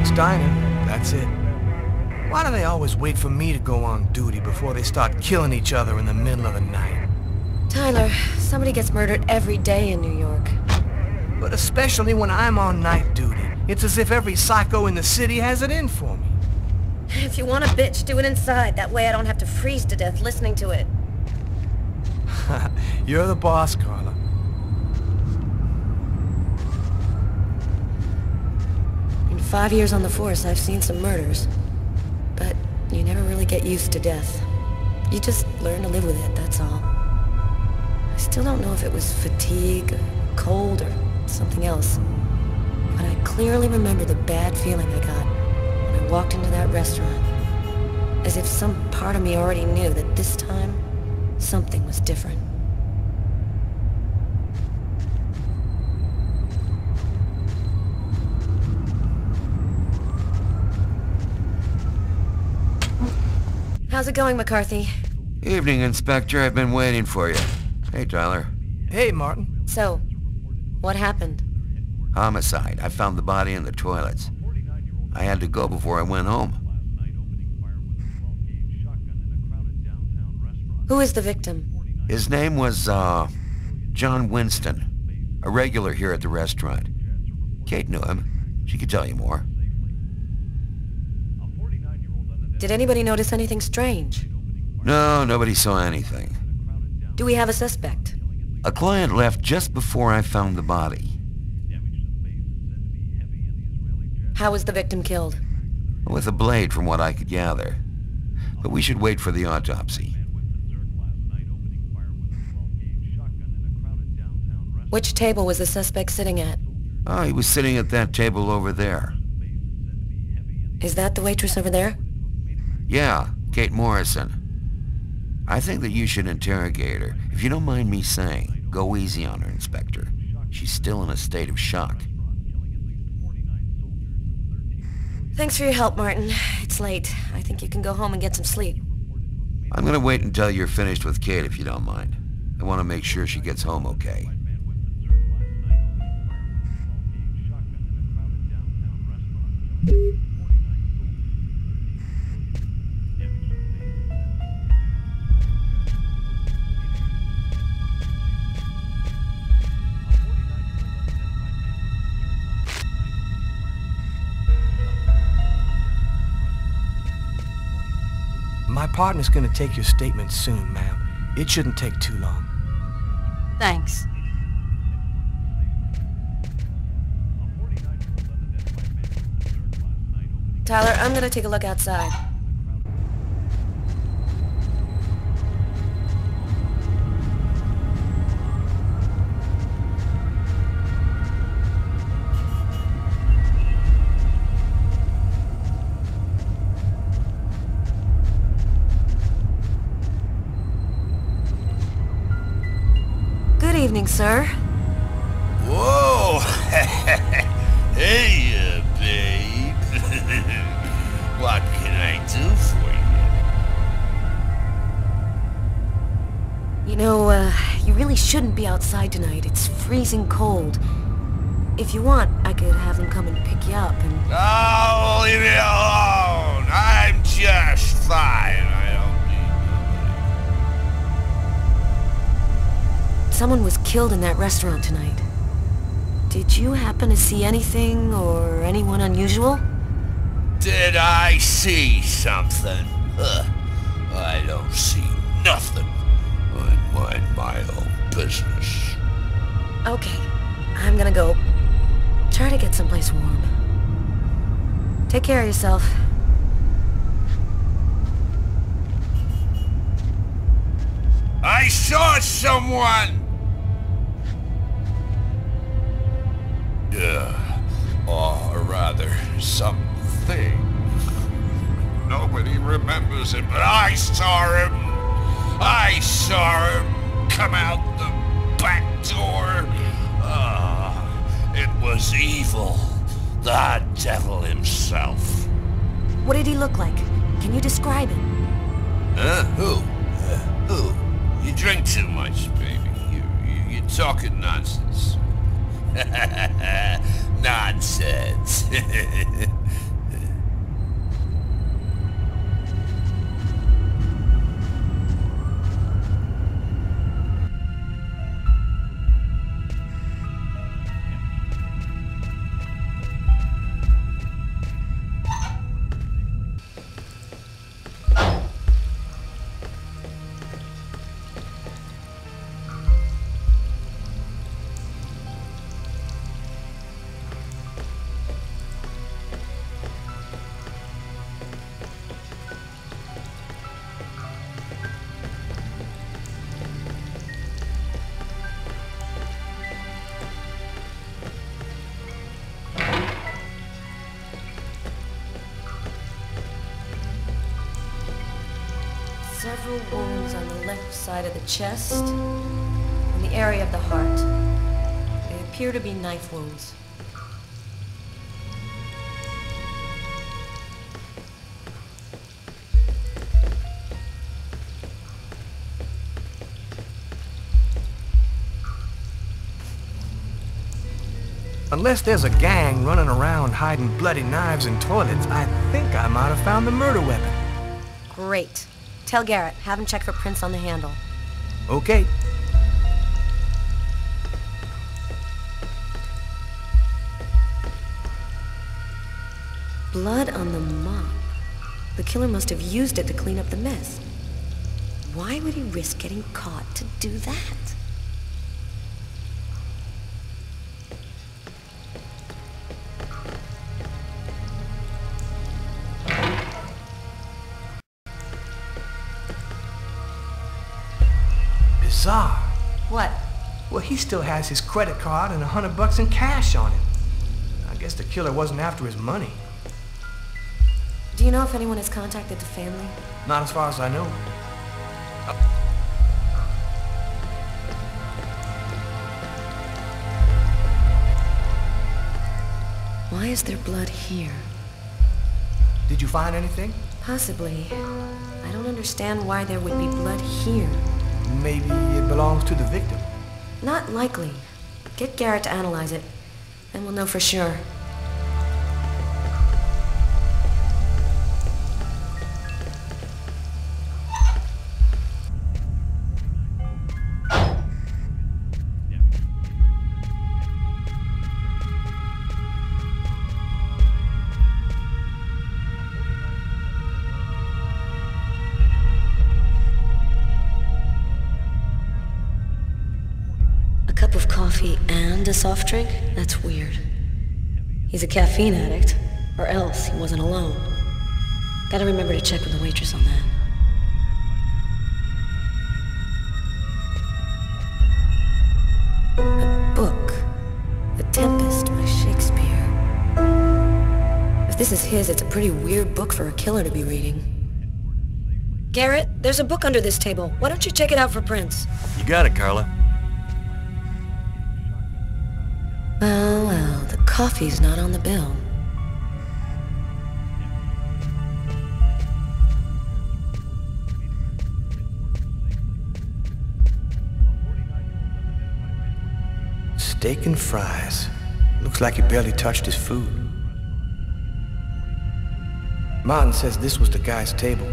Doc's Diner, that's it. Why do they always wait for me to go on duty before they start killing each other in the middle of the night? Tyler, somebody gets murdered every day in New York. But especially when I'm on night duty, it's as if every psycho in the city has it in for me. If you want a bitch, do it inside. That way I don't have to freeze to death listening to it. You're the boss, Carla. In 5 years on the force, I've seen some murders. But you never really get used to death. You just learn to live with it, that's all. I still don't know if it was fatigue, or cold, or something else. But I clearly remember the bad feeling I got when I walked into that restaurant. As if some part of me already knew that this time, something was different. How's it going, McCarthy? Evening, Inspector. I've been waiting for you. Hey, Tyler. Hey, Martin. So, what happened? Homicide. I found the body in the toilets. I had to go before I went home. Who is the victim? His name was, John Winston. A regular here at the restaurant. Kate knew him. She could tell you more. Did anybody notice anything strange? No, nobody saw anything. Do we have a suspect? A client left just before I found the body. How was the victim killed? With a blade, from what I could gather. But we should wait for the autopsy. Which table was the suspect sitting at? Oh, he was sitting at that table over there. Is that the waitress over there? Yeah, Kate Morrison. I think that you should interrogate her. If you don't mind me saying, go easy on her, Inspector. She's still in a state of shock. Thanks for your help, Martin. It's late. I think you can go home and get some sleep. I'm gonna wait until you're finished with Kate, if you don't mind. I want to make sure she gets home okay. My partner's gonna take your statement soon, ma'am. It shouldn't take too long. Thanks. Tyler, I'm gonna take a look outside. Good evening, sir. Whoa! Hey, babe. What can I do for you? You know, you really shouldn't be outside tonight. It's freezing cold. If you want, I could have them come and pick you up and... Oh, leave me alone! I'm just fine. I don't need... Someone was killed in that restaurant tonight. Did you happen to see anything or anyone unusual? Did I see something? I don't see nothing. I mind my own business. Okay, I'm gonna go try to get someplace warm. Take care of yourself. I saw someone! Or rather, something. Nobody remembers it, but I saw him! I saw him come out the back door! It was evil. The devil himself. What did he look like? Can you describe him? Huh? Who? You drink too much, baby. You're talking nonsense. Nonsense. Several wounds on the left side of the chest and the area of the heart. They appear to be knife wounds. Unless there's a gang running around hiding bloody knives in toilets, I think I might have found the murder weapon. Great. Tell Garrett, have him check for prints on the handle. Okay. Blood on the mop. The killer must have used it to clean up the mess. Why would he risk getting caught to do that? Bizarre. What? Well, he still has his credit card and $100 in cash on him. I guess the killer wasn't after his money. Do you know if anyone has contacted the family? Not as far as I know. Why is there blood here? Did you find anything? Possibly. I don't understand why there would be blood here. Maybe it belongs to the victim. Not likely. Get Garrett to analyze it, then we'll know for sure. A cup of coffee and a soft drink? That's weird. He's a caffeine addict, or else he wasn't alone. Gotta remember to check with the waitress on that. A book. The Tempest by Shakespeare. If this is his, it's a pretty weird book for a killer to be reading. Garrett, there's a book under this table. Why don't you check it out for prints? You got it, Carla. Well, the coffee's not on the bill. Steak and fries. Looks like he barely touched his food. Martin says this was the guy's table.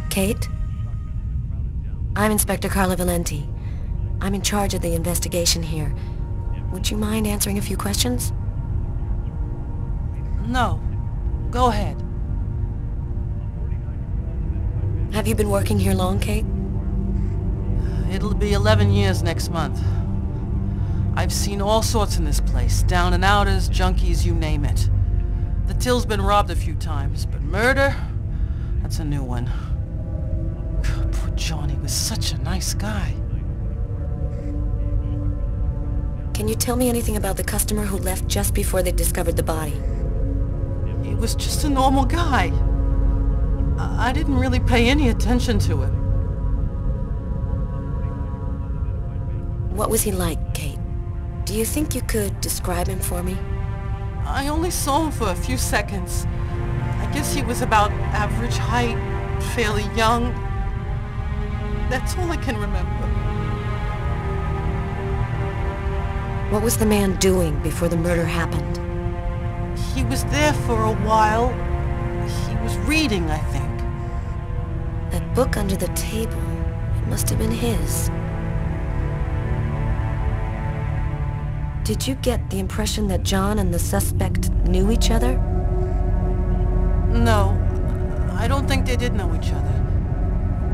Kate? I'm Inspector Carla Valenti. I'm in charge of the investigation here. Would you mind answering a few questions? No. Go ahead. Have you been working here long, Kate? It'll be 11 years next month. I've seen all sorts in this place. Down and outers, junkies, you name it. The till's been robbed a few times, but murder? That's a new one. Poor Johnny was such a nice guy. Can you tell me anything about the customer who left just before they discovered the body? He was just a normal guy. I didn't really pay any attention to him. What was he like, Kate? Do you think you could describe him for me? I only saw him for a few seconds. I guess he was about average height, fairly young. That's all I can remember. What was the man doing before the murder happened? He was there for a while. He was reading, I think. That book under the table, it must have been his. Did you get the impression that John and the suspect knew each other? No, I don't think they did know each other.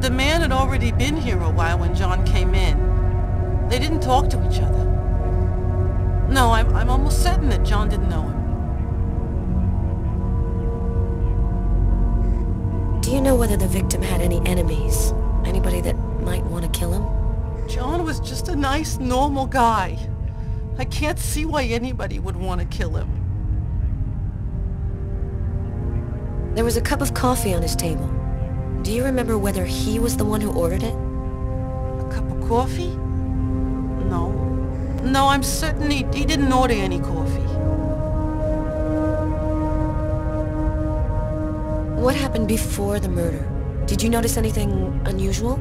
The man had already been here a while when John came in. They didn't talk to each other. No, I'm almost certain that John didn't know him. Do you know whether the victim had any enemies? Anybody that might want to kill him? John was just a nice, normal guy. I can't see why anybody would want to kill him. There was a cup of coffee on his table. Do you remember whether he was the one who ordered it? A cup of coffee? No. No, I'm certain he didn't order any coffee. What happened before the murder? Did you notice anything unusual?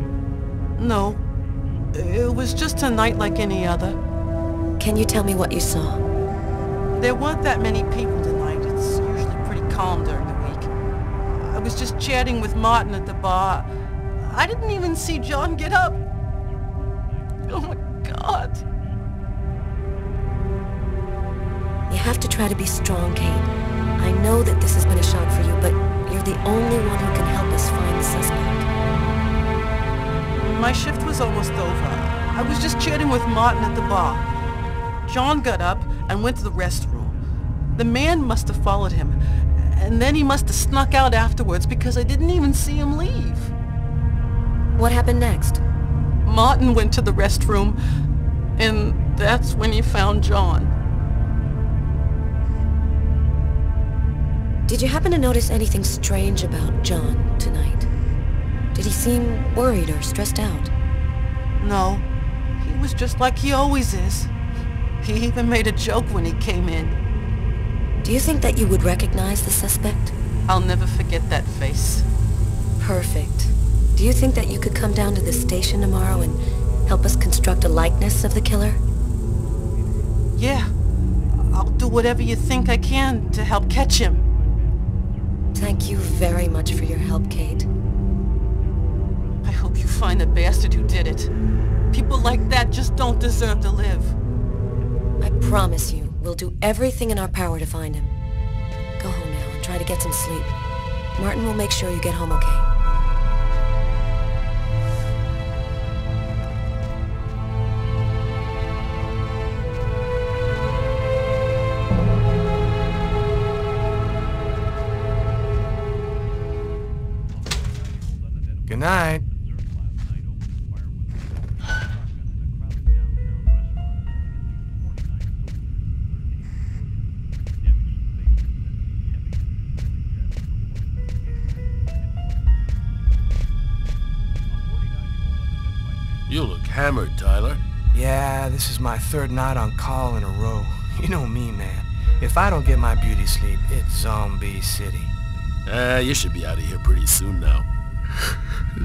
No. It was just a night like any other. Can you tell me what you saw? There weren't that many people tonight. It's usually pretty calm during the week. I was just chatting with Martin at the bar. I didn't even see John get up. Oh my God. You have to try to be strong, Kate. I know that this has been a shock for you, but you're the only one who can help us find the suspect. My shift was almost over. I was just chatting with Martin at the bar. John got up and went to the restroom. The man must have followed him, and then he must have snuck out afterwards because I didn't even see him leave. What happened next? Martin went to the restroom, and that's when he found John. Did you happen to notice anything strange about John tonight? Did he seem worried or stressed out? No, he was just like he always is. He even made a joke when he came in. Do you think that you would recognize the suspect? I'll never forget that face. Perfect. Do you think that you could come down to the station tomorrow and help us construct a likeness of the killer? Yeah, I'll do whatever you think I can to help catch him. Thank you very much for your help, Kate. I hope you find the bastard who did it. People like that just don't deserve to live. I promise you, we'll do everything in our power to find him. Go home now and try to get some sleep. Martin will make sure you get home okay. Good night. You look hammered, Tyler. Yeah, this is my third night on call in a row. You know me, man. If I don't get my beauty sleep, it's Zombie City. You should be out of here pretty soon now.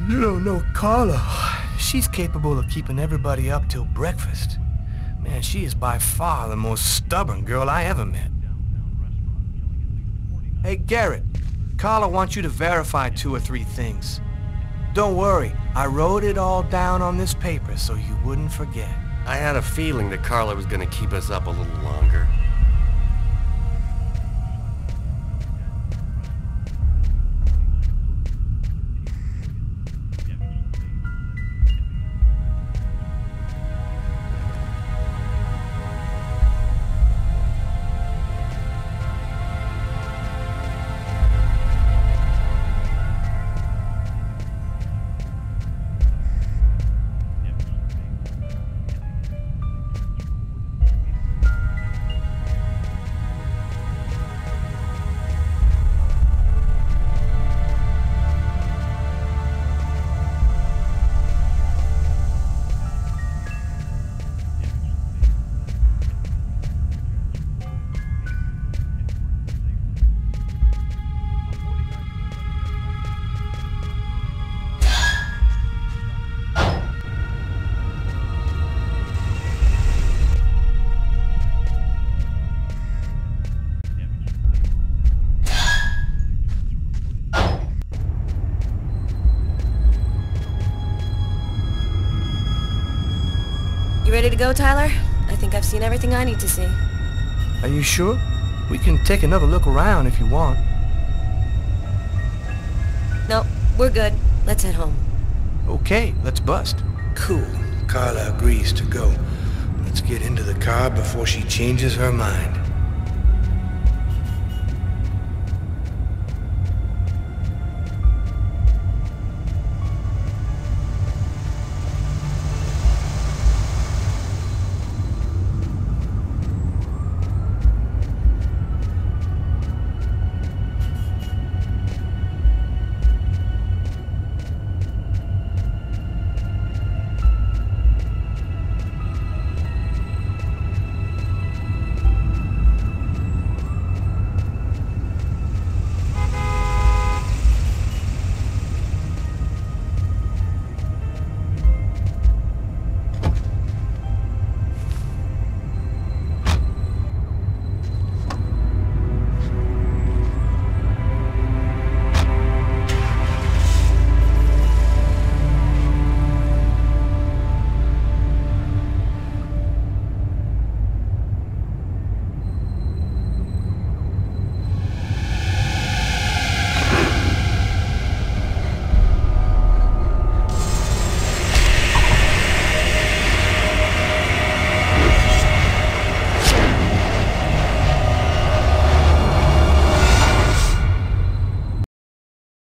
You don't know Carla. She's capable of keeping everybody up till breakfast. Man, she is by far the most stubborn girl I ever met. Hey, Garrett. Carla wants you to verify 2 or 3 things. Don't worry, I wrote it all down on this paper so you wouldn't forget. I had a feeling that Carla was gonna keep us up a little longer. Ready to go, Tyler? I think I've seen everything I need to see. Are you sure? We can take another look around if you want. No, we're good. Let's head home. Okay, let's bust. Cool. Carla agrees to go. Let's get into the car before she changes her mind.